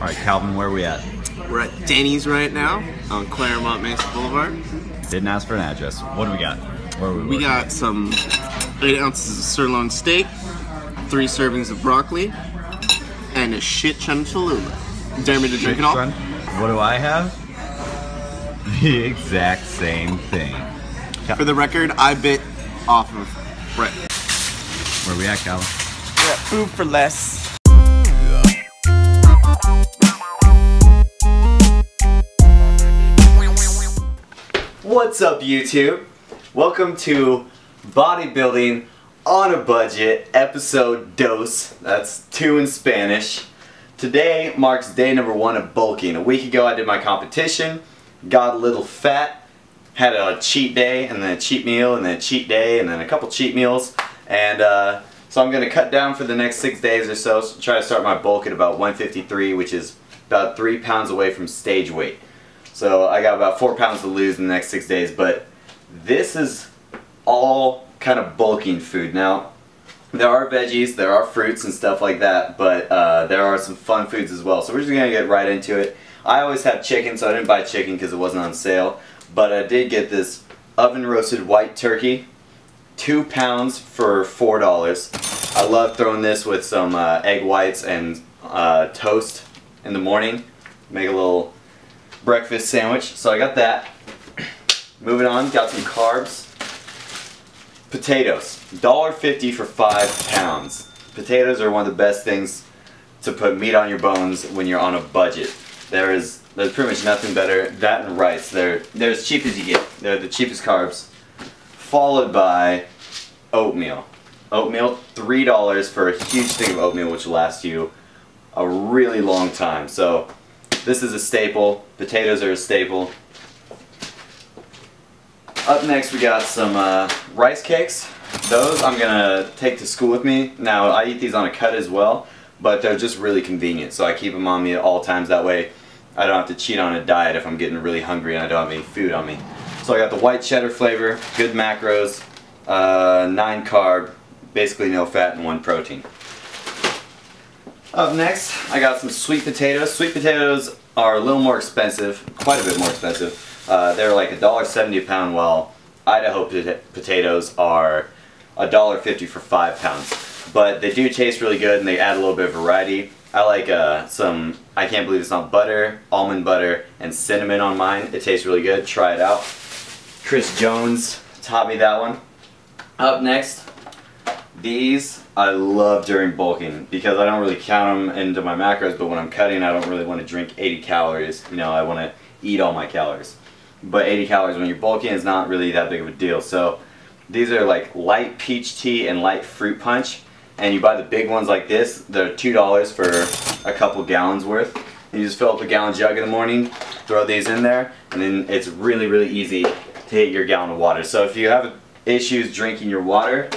Alright, Calvin, where are we at? We're at Denny's right now on Claremont Mesa Boulevard. Didn't ask for an address. What do we got? Where are we? We got some 8 ounces of sirloin steak, 3 servings of broccoli, and a shit ton of Cholula. Dare me to drink it all? What do I have? The exact same thing. For the record, I bit off of Brett. Where are we at, Calvin? We're at Food for Less. What's up, YouTube? Welcome to Bodybuilding on a Budget, episode dos. That's 2 in Spanish. Today marks day number 1 of bulking. A week ago I did my competition, got a little fat, had a cheat day, and then a cheat meal, and then a cheat day, and then a couple cheat meals. And so I'm going to cut down for the next 6 days or so, try to start my bulk at about 153, which is about 3 pounds away from stage weight. So I got about 4 pounds to lose in the next 6 days, but this is all kind of bulking food. Now, there are veggies, there are fruits and stuff like that, but there are some fun foods as well. So we're just going to get right into it. I always have chicken, so I didn't buy chicken because it wasn't on sale, but I did get this oven roasted white turkey, 2 pounds for $4. I love throwing this with some egg whites and toast in the morning. Make a little breakfast sandwich, so I got that. Moving on, got some carbs. Potatoes, $1.50 for 5 pounds. Potatoes are one of the best things to put meat on your bones when you're on a budget. There's pretty much nothing better. That and rice, they're as cheap as you get. They're the cheapest carbs. Followed by oatmeal. Oatmeal, $3 for a huge thing of oatmeal, which will last you a really long time. So this is a staple. Potatoes are a staple. Up next we got some rice cakes. Those I'm gonna take to school with me. Now I eat these on a cut as well, but they're just really convenient, so I keep them on me at all times. That way I don't have to cheat on a diet if I'm getting really hungry and I don't have any food on me. So I got the white cheddar flavor, good macros, 9 carb, basically no fat and 1 protein. Up next, I got some sweet potatoes. Sweet potatoes are a little more expensive, quite a bit more expensive. They're like $1.70 a pound, while Idaho potatoes are $1.50 for 5 pounds. But they do taste really good and they add a little bit of variety. I like some, I can't believe it's not butter, almond butter, and cinnamon on mine. It tastes really good. Try it out. Chris Jones taught me that one. Up next, these I love during bulking because I don't really count them into my macros, but when I'm cutting I don't really want to drink 80 calories. You know, I want to eat all my calories. But 80 calories when you're bulking is not really that big of a deal. So these are like light peach tea and light fruit punch. And you buy the big ones like this, they're $2 for a couple gallons worth. And you just fill up a gallon jug in the morning, throw these in there, and then it's really, really easy to hit your gallon of water. So if you have issues drinking your water,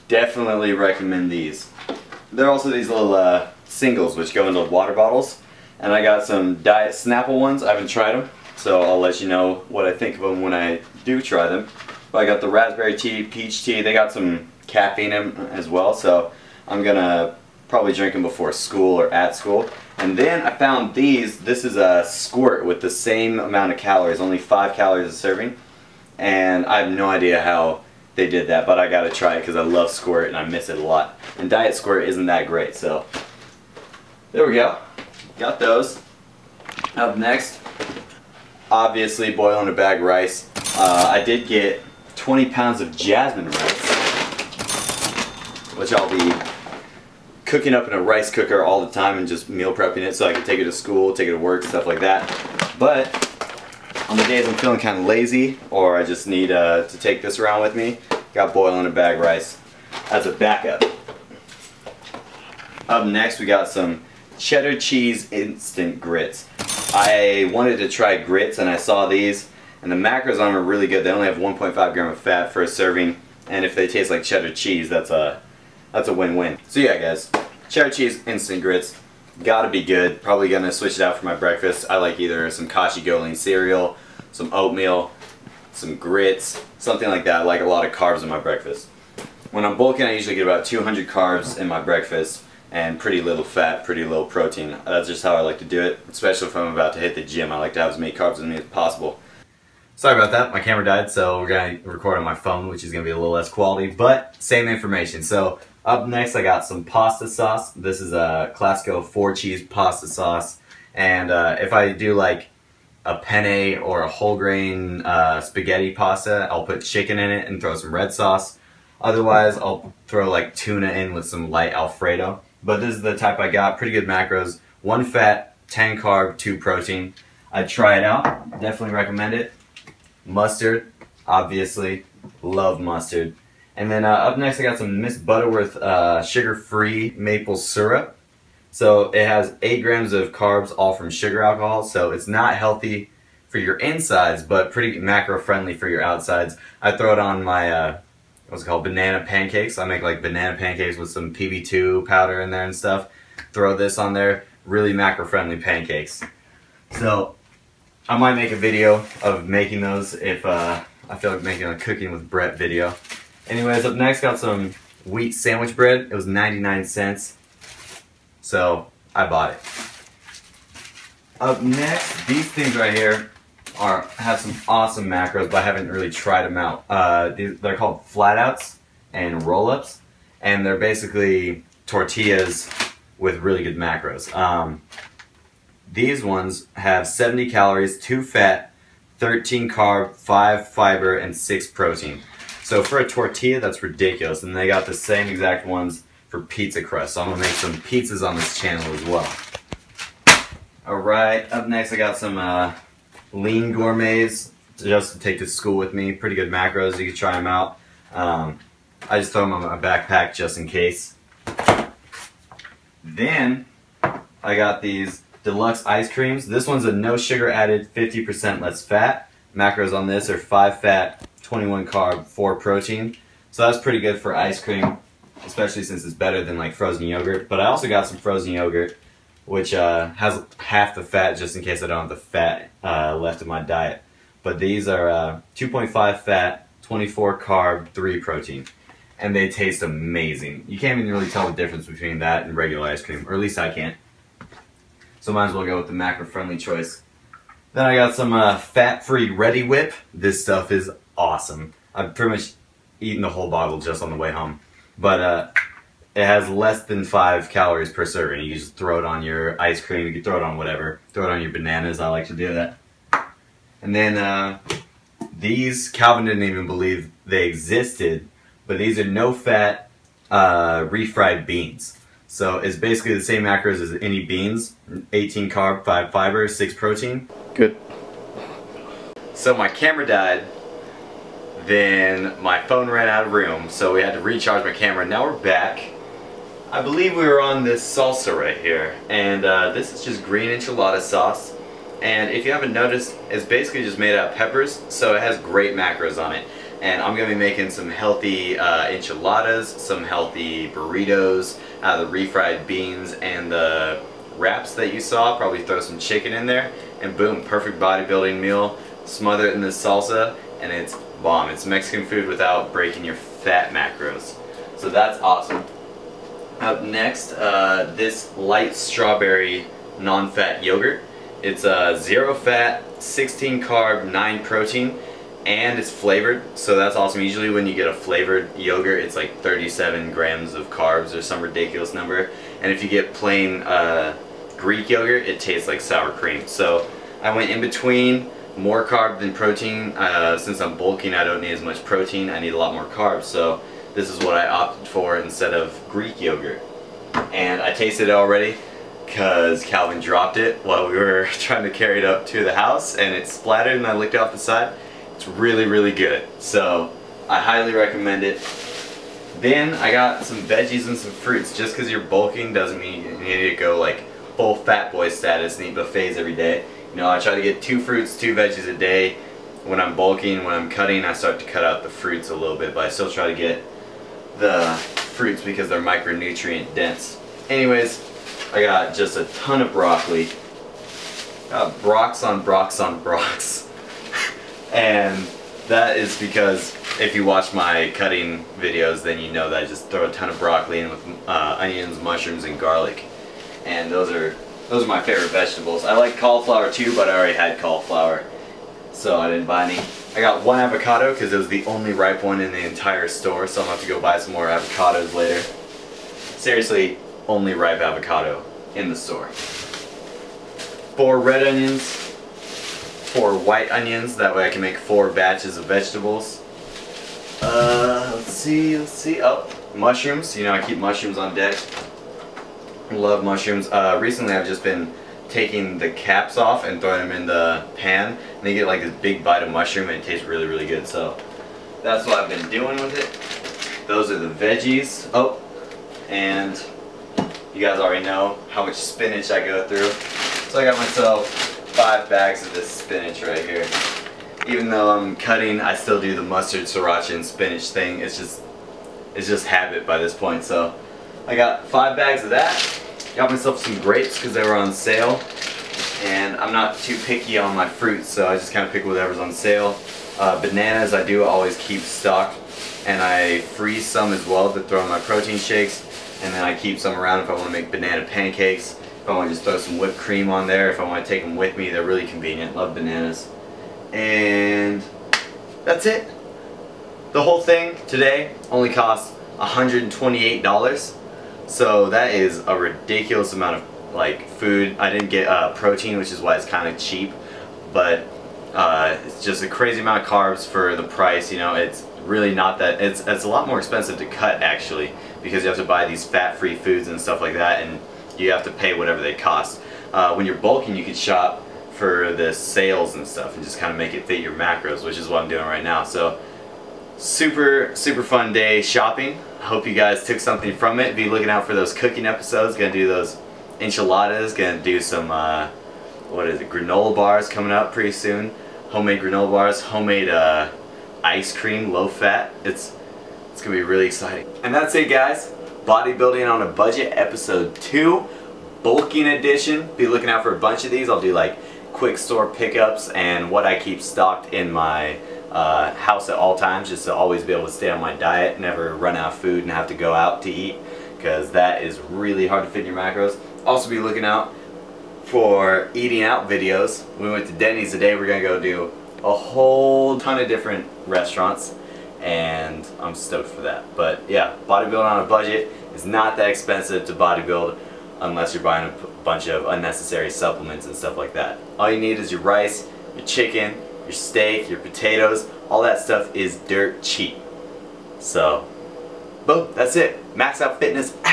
definitely recommend these. There are also these little singles which go into water bottles. And I got some Diet Snapple ones. I haven't tried them, so I'll let you know what I think of them when I do try them. But I got the raspberry tea, peach tea. They got some caffeine in them as well, so I'm gonna probably drink them before school or at school. And then I found these. This is a squirt with the same amount of calories, only 5 calories a serving. And I have no idea how they did that, but I gotta try it because I love squirt and I miss it a lot. And Diet Squirt isn't that great, so there we go. Got those. Up next, obviously boil in a bag rice. I did get 20 pounds of jasmine rice, which I'll be cooking up in a rice cooker all the time and just meal prepping it so I can take it to school, take it to work, stuff like that. But on the days I'm feeling kind of lazy or I just need to take this around with me, got boil in a bag rice as a backup. Up next we got some cheddar cheese instant grits. I wanted to try grits and I saw these and the macros on them are really good. They only have 1.5 gram of fat for a serving, and if they taste like cheddar cheese, that's a win-win. So yeah guys, cheddar cheese instant grits, gotta be good. Probably gonna switch it out for my breakfast. I like either some kashi goling cereal, some oatmeal, some grits, something like that. I like a lot of carbs in my breakfast. When I'm bulking I usually get about 200 carbs in my breakfast. and pretty little fat, pretty low protein. That's just how I like to do it, especially if I'm about to hit the gym. I like to have as many carbs in me as possible. Sorry about that, my camera died, so we're going to record on my phone, which is going to be a little less quality, but same information. So up next I got some pasta sauce. This is a Classico 4-cheese pasta sauce, and if I do like a penne or a whole grain spaghetti pasta, I'll put chicken in it and throw some red sauce. Otherwise, I'll throw like tuna in with some light Alfredo. But this is the type I got. Pretty good macros. 1 fat, 10 carb, 2 protein. I'd try it out. Definitely recommend it. Mustard, obviously. Love mustard. And then up next I got some Miss Butterworth sugar-free maple syrup. So it has 8 grams of carbs, all from sugar alcohol. So it's not healthy for your insides, but pretty macro-friendly for your outsides. I throw it on my what's it called, banana pancakes. I make like banana pancakes with some PB2 powder in there and stuff. Throw this on there. Really macro-friendly pancakes. So I might make a video of making those if I feel like making a cooking with Brett video. Anyways, up next got some wheat sandwich bread. It was 99 cents. So I bought it. Up next, these things right here have some awesome macros, but I haven't really tried them out. They're called flat outs and roll-ups, and they're basically tortillas with really good macros. These ones have 70 calories, 2 fat, 13 carb, 5 fiber, and 6 protein. So for a tortilla, that's ridiculous, and they got the same exact ones for pizza crust. So I'm gonna make some pizzas on this channel as well. Alright, up next I got some lean gourmets just to take to school with me. Pretty good macros, you can try them out. I just throw them on my backpack just in case. Then I got these deluxe ice creams. This one's a no sugar added, 50% less fat. Macros on this are 5 fat, 21 carb, 4 protein. So that's pretty good for ice cream, especially since it's better than like frozen yogurt. But I also got some frozen yogurt, which has half the fat just in case I don't have the fat left in my diet. But these are 2.5 fat, 24 carb, 3 protein. And they taste amazing. You can't even really tell the difference between that and regular ice cream, or at least I can't. So might as well go with the macro-friendly choice. Then I got some fat-free Ready Whip. This stuff is awesome. I've pretty much eaten the whole bottle just on the way home. But it has less than 5 calories per serving. You can just throw it on your ice cream, you can throw it on whatever. Throw it on your bananas, I like to do that. And then these, Calvin didn't even believe they existed, but these are no-fat refried beans. So it's basically the same macros as any beans. 18 carb, 5 fiber, 6 protein. Good. So my camera died, then my phone ran out of room, so we had to recharge my camera. Now we're back. I believe we were on this salsa right here, and this is just green enchilada sauce. And if you haven't noticed, it's basically just made out of peppers, so it has great macros on it. And I'm going to be making some healthy enchiladas, some healthy burritos out of the refried beans and the wraps that you saw. Probably throw some chicken in there, and boom, perfect bodybuilding meal. Smother it in this salsa, and it's bomb. It's Mexican food without breaking your fat macros. So that's awesome. Up next, this light strawberry non-fat yogurt. It's 0 fat, 16 carb, 9 protein, and it's flavored, so that's awesome. Usually when you get a flavored yogurt, it's like 37 grams of carbs or some ridiculous number. And if you get plain Greek yogurt, it tastes like sour cream. So I went in between, more carb than protein. Since I'm bulking, I don't need as much protein. I need a lot more carbs, so this is what I opted for instead of Greek yogurt. And I tasted it already because Calvin dropped it while we were trying to carry it up to the house, and it splattered and I licked it off the side. It's really, really good. So I highly recommend it. Then I got some veggies and some fruits. Just because you're bulking doesn't mean you need to go like full fat boy status and eat buffets every day. You know, I try to get 2 fruits, 2 veggies a day. When I'm bulking, when I'm cutting, I start to cut out the fruits a little bit, but I still try to get the fruits because they're micronutrient dense. Anyways, I got just a ton of broccoli. Got brocs on brocs on brocs. And that is because if you watch my cutting videos, then you know that I just throw a ton of broccoli in with onions, mushrooms, and garlic. And those are my favorite vegetables. I like cauliflower too, but I already had cauliflower, so I didn't buy any. I got one avocado because it was the only ripe one in the entire store, so I'm gonna have to go buy some more avocados later. Seriously, only ripe avocado in the store. 4 red onions, 4 white onions, that way I can make 4 batches of vegetables. Let's see. Oh, mushrooms. You know, I keep mushrooms on deck. Love mushrooms. Recently I've just been taking the caps off and throwing them in the pan, and they get like this big bite of mushroom, and it tastes really, really good. So that's what I've been doing with it. Those are the veggies. Oh, and you guys already know how much spinach I go through. So I got myself 5 bags of this spinach right here. Even though I'm cutting, I still do the mustard, sriracha, and spinach thing. It's just habit by this point. So I got 5 bags of that. Got myself some grapes because they were on sale. And I'm not too picky on my fruits, so I just kind of pick whatever's on sale. Bananas I do always keep stocked, and I freeze some as well to throw in my protein shakes. And then I keep some around if I want to make banana pancakes. If I want to just throw some whipped cream on there, if I want to take them with me, they're really convenient. Love bananas. And that's it. The whole thing today only cost $128. So that is a ridiculous amount of like food. I didn't get protein, which is why it's kind of cheap, but it's just a crazy amount of carbs for the price. You know, it's really not that. It's a lot more expensive to cut actually, because you have to buy these fat-free foods and stuff like that, and you have to pay whatever they cost. When you're bulking, you can shop for the sales and stuff and just kind of make it fit your macros, which is what I'm doing right now. So super fun day shopping. Hope you guys took something from it. Be looking out for those cooking episodes. Gonna do those enchiladas. Gonna do some what is it, granola bars coming up pretty soon. Homemade granola bars, homemade ice cream, low fat. It's gonna be really exciting. And that's it, guys. Bodybuilding on a Budget, episode 2, bulking edition. Be looking out for a bunch of these. I'll do like quick store pickups and what I keep stocked in my house at all times, just to always be able to stay on my diet, never run out of food and have to go out to eat, because that is really hard to fit in your macros. Also be looking out for eating out videos. We went to Denny's today. We're gonna go do a whole ton of different restaurants, and I'm stoked for that. But yeah, bodybuilding on a budget is not that expensive to bodybuild unless you're buying a bunch of unnecessary supplements and stuff like that. All you need is your rice, your chicken, your steak, your potatoes. All that stuff is dirt cheap. So, boom, that's it. Maxoutfitness out.